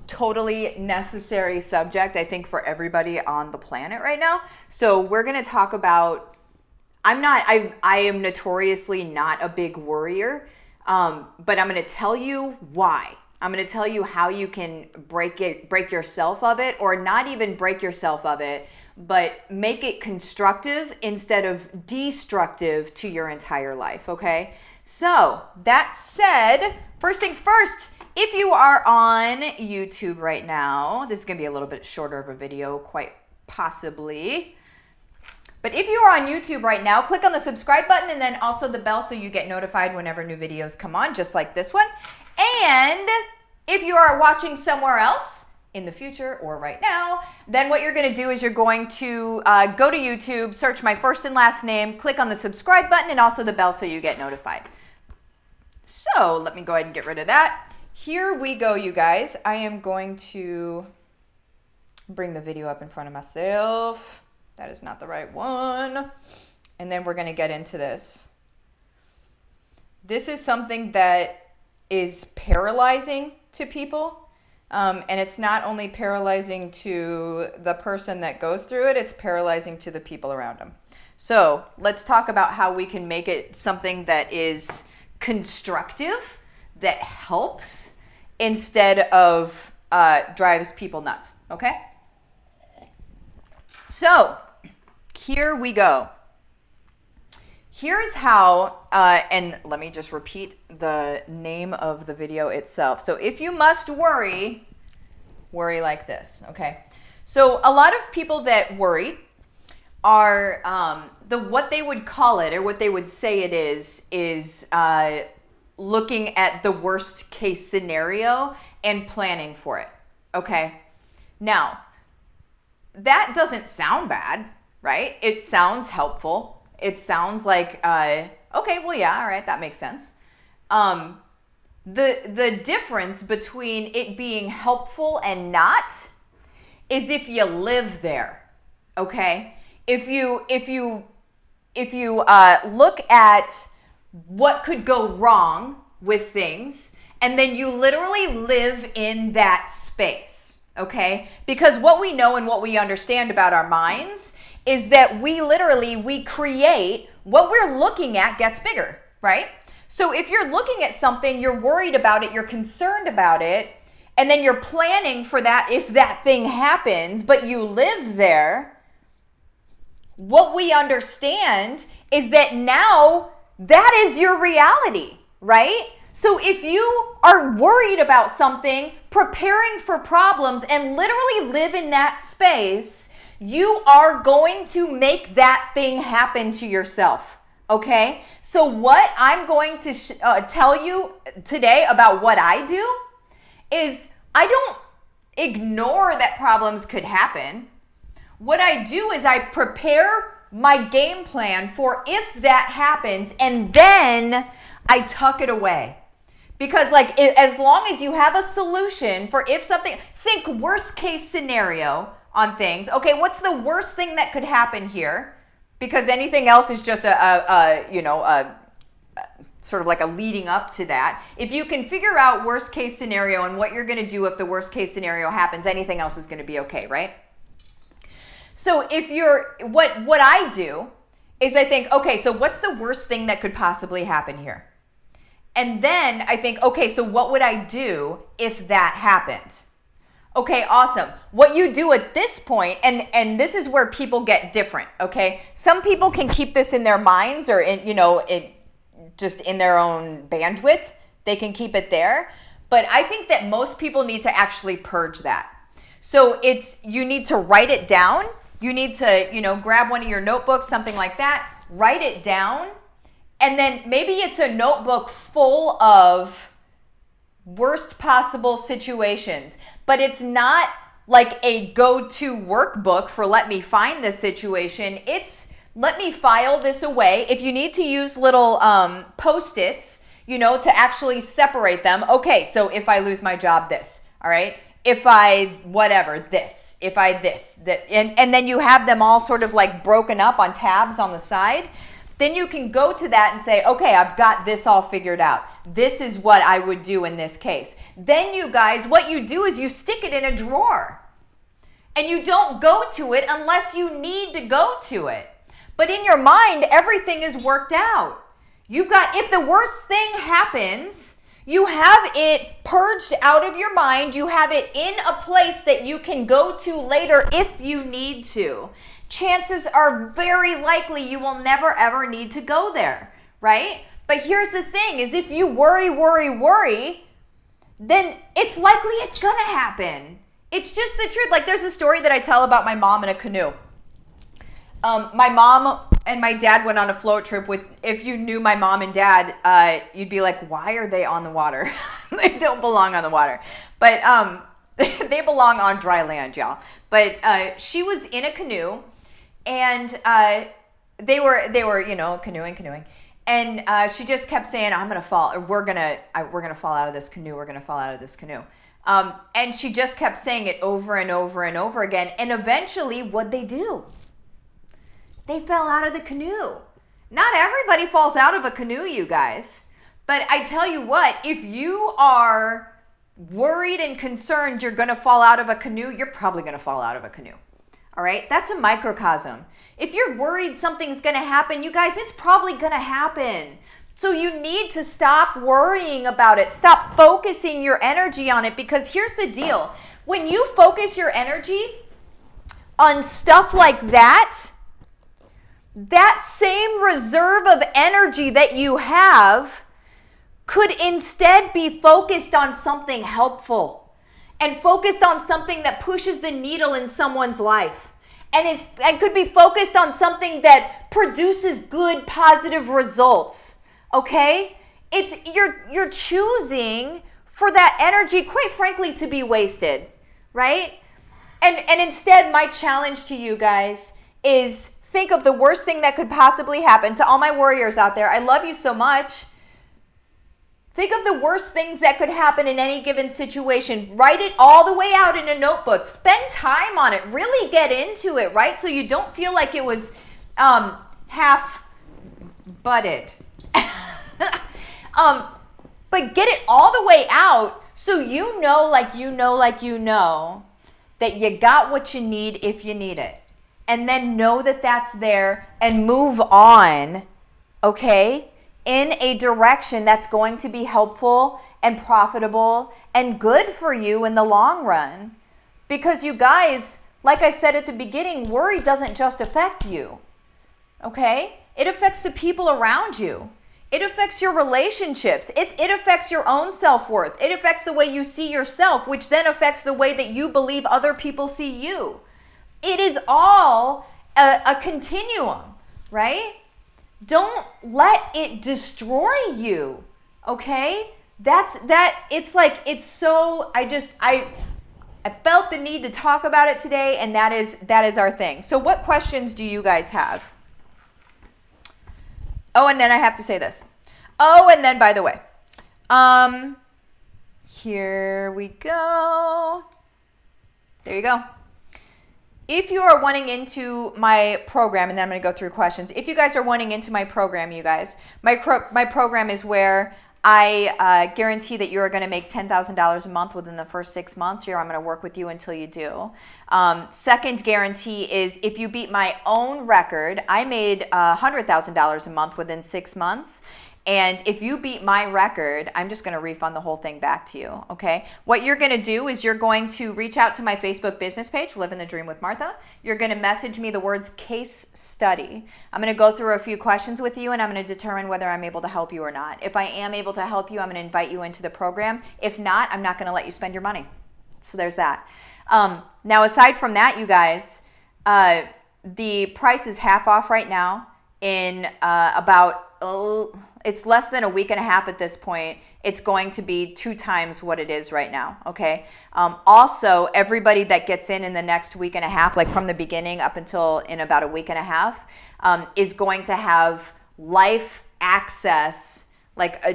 Totally necessary subject, I think, for everybody on the planet right now. So we're going to talk about, I am notoriously not a big worrier, but I'm going to tell you why. I'm going to tell you how you can break yourself of it, or not even break yourself of it, but make it constructive instead of destructive to your entire life, okay? So that said, first things first, if you are on YouTube right now, this is going to be a little bit shorter of a video, quite possibly. But if you are on YouTube right now, click on the subscribe button and then also the bell so you get notified whenever new videos come on, just like this one. And if you are watching somewhere else in the future or right now, then what you're going to do is you're going to go to YouTube, search my first and last name, click on the subscribe button and also the bell so you get notified. So let me go ahead and get rid of that. Here we go, you guys. I am going to bring the video up in front of myself. That is not the right one. And then we're going to get into this. This is something that is paralyzing to people. And it's not only paralyzing to the person that goes through it, it's paralyzing to the people around them. So let's talk about how we can make it something that is constructive, that helps, instead of drives people nuts, okay? So here we go. Here's how, and let me just repeat the name of the video itself. So if you must worry, worry like this, okay? So a lot of people that worry are, what they would call it, or what they would say it is looking at the worst case scenario and planning for it, okay? Now, that doesn't sound bad, right? It sounds helpful. It sounds like, okay, well, yeah, all right, that makes sense. The difference between it being helpful and not is if you live there, okay? If you look at what could go wrong with things, and then you literally live in that space, okay? Because what we know and what we understand about our minds is that we create what we're looking at gets bigger, right? So if you're looking at something, you're worried about it, you're concerned about it, and then you're planning for that if that thing happens, but you live there, what we understand is that now that is your reality, right? So if you are worried about something, preparing for problems, and literally live in that space, you are going to make that thing happen to yourself, okay? So what I'm going to tell you today about what I do is I don't ignore that problems could happen. What I do is I prepare my game plan for if that happens, and then I tuck it away. Because as long as you have a solution for if something, think worst case scenario on things. Okay, what's the worst thing that could happen here? Because anything else is just sort of like a leading up to that. If you can figure out worst case scenario and what you're going to do if the worst case scenario happens, anything else is going to be okay, right? So if what I do is I think, okay, so what's the worst thing that could possibly happen here? And then I think, okay, so what would I do if that happened? Okay, awesome. What you do at this point, and this is where people get different, okay? Some people can keep this in their minds or just in their own bandwidth. They can keep it there. But I think that most people need to actually purge that. So you need to write it down. You need to, grab one of your notebooks, something like that, write it down. And then maybe it's a notebook full of worst possible situations, but it's not like a go-to workbook for let me find this situation. It's let me file this away. If you need to use little Post-its, to actually separate them. Okay, so if I lose my job, this, all right? If I whatever, this, if I this, that, and then you have them all sort of like broken up on tabs on the side. then you can go to that and say, okay, I've got this all figured out. This is what I would do in this case. Then you guys, what you do is you stick it in a drawer and you don't go to it unless you need to go to it. But in your mind, everything is worked out. You've got, if the worst thing happens, you have it purged out of your mind. You have it in a place that you can go to later if you need to. Chances are very likely you will never ever need to go there, right? But here's the thing is if you worry, then it's likely it's gonna happen. It's just the truth. Like there's a story that I tell about my mom in a canoe. My mom and my dad went on a float trip with, if you knew my mom and dad, you'd be like, why are they on the water? They don't belong on the water. But they belong on dry land, y'all. But she was in a canoe and they were, you know, canoeing. And she just kept saying, I'm going to fall. We're going to fall out of this canoe. We're going to fall out of this canoe. And she just kept saying it over and over and over again. And eventually, what'd they do? They fell out of the canoe. Not everybody falls out of a canoe, you guys. But I tell you what, if you are worried and concerned you're going to fall out of a canoe, you're probably going to fall out of a canoe. All right? That's a microcosm. If you're worried something's going to happen, you guys, it's probably going to happen. So you need to stop worrying about it. Stop focusing your energy on it, because here's the deal. When you focus your energy on stuff like that, that same reserve of energy that you have could instead be focused on something helpful and focused on something that pushes the needle in someone's life and could be focused on something that produces good, positive results. Okay? It's you're choosing for that energy, quite frankly, to be wasted, right? And instead, my challenge to you guys is think of the worst thing that could possibly happen. To all my warriors out there, I love you so much. Think of the worst things that could happen in any given situation. Write it all the way out in a notebook. Spend time on it. Really get into it, right? So you don't feel like it was half-butted. But get it all the way out so you know that you got what you need if you need it. And then know that that's there and move on, okay, in a direction that's going to be helpful and profitable and good for you in the long run. Because you guys, like I said at the beginning, worry doesn't just affect you, okay? It affects the people around you. It affects your relationships. It affects your own self-worth. It affects the way you see yourself, which then affects the way that you believe other people see you. It is all a continuum, right? Don't let it destroy you, okay? I felt the need to talk about it today, and that is our thing. So what questions do you guys have? Oh, and then I have to say this. Oh, and then by the way, here we go. There you go. If you are wanting into my program, and then I'm going to go through questions. If you guys are wanting into my program, you guys, my program is where I guarantee that you are going to make $10,000 a month within the first 6 months. Here, I'm going to work with you until you do. Second guarantee is if you beat my own record, I made $100,000 a month within 6 months. And if you beat my record, I'm just going to refund the whole thing back to you, okay? What you're going to do is you're going to reach out to my Facebook business page, Livin the Dream with Martha. You're going to message me the words case study. I'm going to go through a few questions with you, and I'm going to determine whether I'm able to help you or not. If I am able to help you, I'm going to invite you into the program. If not, I'm not going to let you spend your money. So there's that. Now, aside from that, you guys, the price is half off right now in it's less than a week and a half at this point. It's going to be 2 times what it is right now, okay? Also, everybody that gets in the next week and a half, like from the beginning up until in about a week and a half, is going to have life access,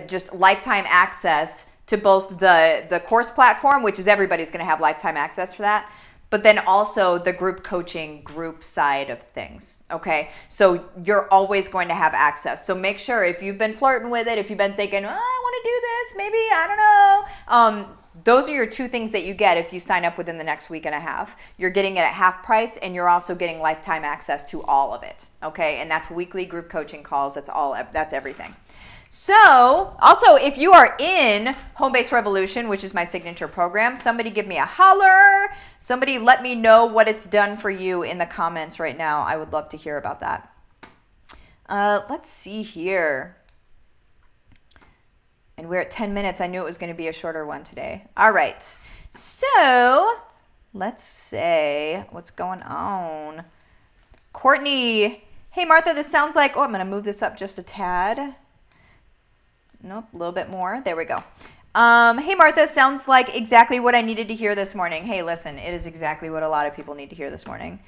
just lifetime access to both the course platform, which is everybody's going to have lifetime access for that, but then also the group coaching group side of things. Okay. So you're always going to have access. So make sure if you've been flirting with it, if you've been thinking, oh, I want to do this, maybe, I don't know. Those are your two things that you get if you sign up within the next week and a half. You're getting it at half price, and you're also getting lifetime access to all of it. Okay. And that's weekly group coaching calls. That's everything. So also, if you are in Home-Based Revolution, which is my signature program, somebody give me a holler. Somebody let me know what it's done for you in the comments right now. I would love to hear about that. Let's see here. And we're at 10 minutes. I knew it was going to be a shorter one today. All right. So let's say what's going on. Courtney. Hey, Martha, this sounds like, I'm going to move this up just a tad. Nope, a little bit more. There we go. Hey, Martha, sounds like exactly what I needed to hear this morning. Hey, listen, it is exactly what a lot of people need to hear this morning.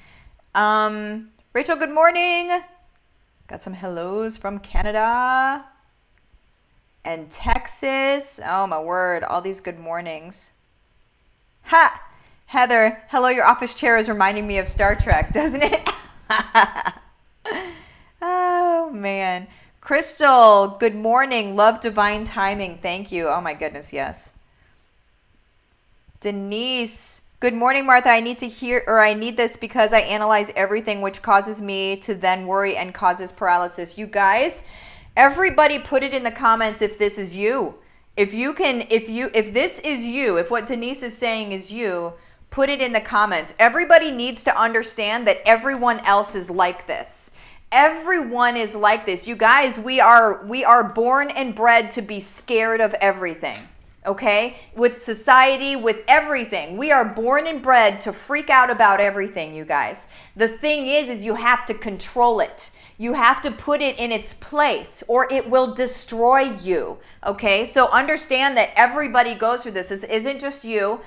Rachel, good morning. Got some hellos from Canada and Texas. Oh, my word, all these good mornings. Ha! Heather, hello, your office chair is reminding me of Star Trek, doesn't it? Oh, man. Crystal, good morning. Love divine timing. Thank you. Oh my goodness, yes. Denise, good morning, Martha. I need this because I analyze everything, which causes me to then worry and causes paralysis. You guys, everybody put it in the comments if this is you. If this is you, if what Denise is saying is you, put it in the comments. Everybody needs to understand that everyone else is like this. Everyone is like this. You guys, we are born and bred to be scared of everything. Okay? With society, with everything. We are born and bred to freak out about everything, you guys. The thing is you have to control it. You have to put it in its place or it will destroy you. Okay? So understand that everybody goes through this. This isn't just you.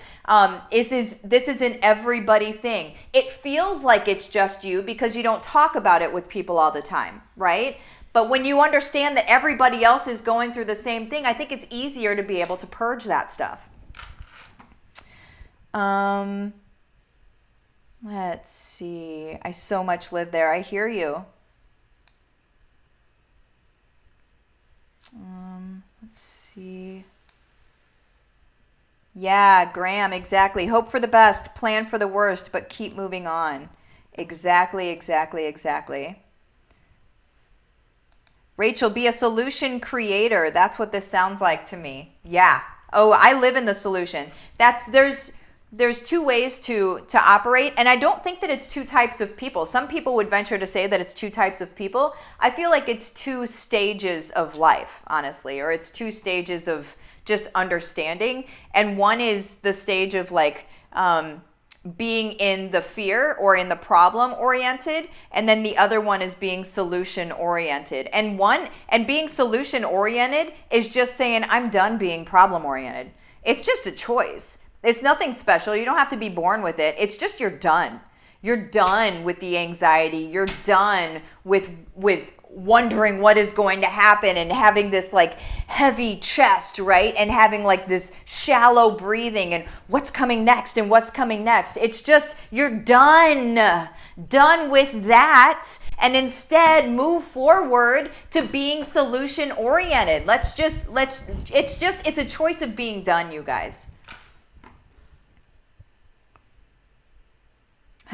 This is an everybody thing. It feels like it's just you because you don't talk about it with people all the time, right? But when you understand that everybody else is going through the same thing, I think it's easier to be able to purge that stuff. Let's see. I so much live there. I hear you. Let's see. Yeah, Graham, exactly. Hope for the best, plan for the worst, but keep moving on. Exactly. Rachel, be a solution creator. That's what this sounds like to me. Yeah. Oh, I live in the solution. There's two ways to operate, and I don't think that it's two types of people. Some people would venture to say that it's two types of people. I feel like it's two stages of life, honestly, or it's two stages of just understanding. And one is the stage of like being in the fear or in the problem oriented, and then the other one is being solution oriented. And being solution oriented is just saying I'm done being problem oriented. It's just a choice. It's nothing special. You don't have to be born with it. It's just you're done. You're done with the anxiety. You're done with wondering what is going to happen and having this like heavy chest, right? And having like this shallow breathing and what's coming next and what's coming next. It's just you're done with that, and instead move forward to being solution oriented. It's a choice of being done, you guys.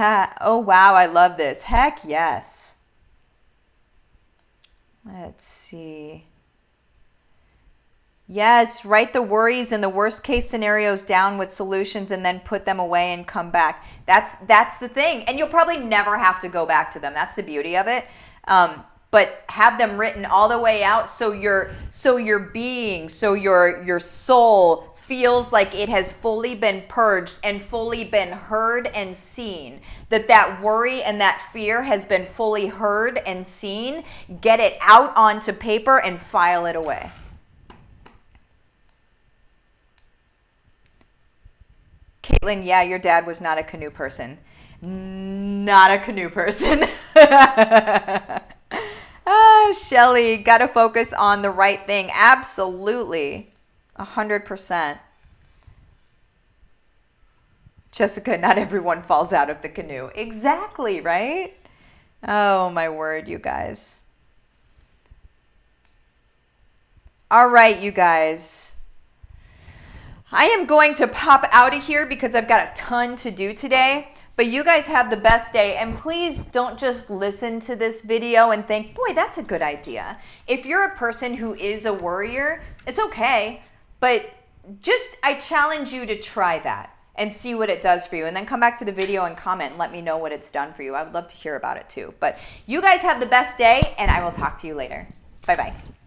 Oh, wow, I love this. Heck yes. Let's see. Yes, write the worries and the worst case scenarios down with solutions and then put them away and come back. That's the thing. And you'll probably never have to go back to them. That's the beauty of it. But have them written all the way out so your soul feels like it has fully been purged and fully been heard and seen. That worry and that fear has been fully heard and seen. Get it out onto paper and file it away. Caitlin, yeah, your dad was not a canoe person. Not a canoe person. Shelly, got to focus on the right thing. Absolutely. 100%. Jessica, not everyone falls out of the canoe. Exactly, right? Oh, my word, you guys. All right, you guys. I am going to pop out of here because I've got a ton to do today. But you guys have the best day, and please don't just listen to this video and think, boy, that's a good idea. If you're a person who is a worrier, it's okay, but I challenge you to try that and see what it does for you, and then come back to the video and comment and let me know what it's done for you. I would love to hear about it too. But you guys have the best day, and I will talk to you later. Bye-bye.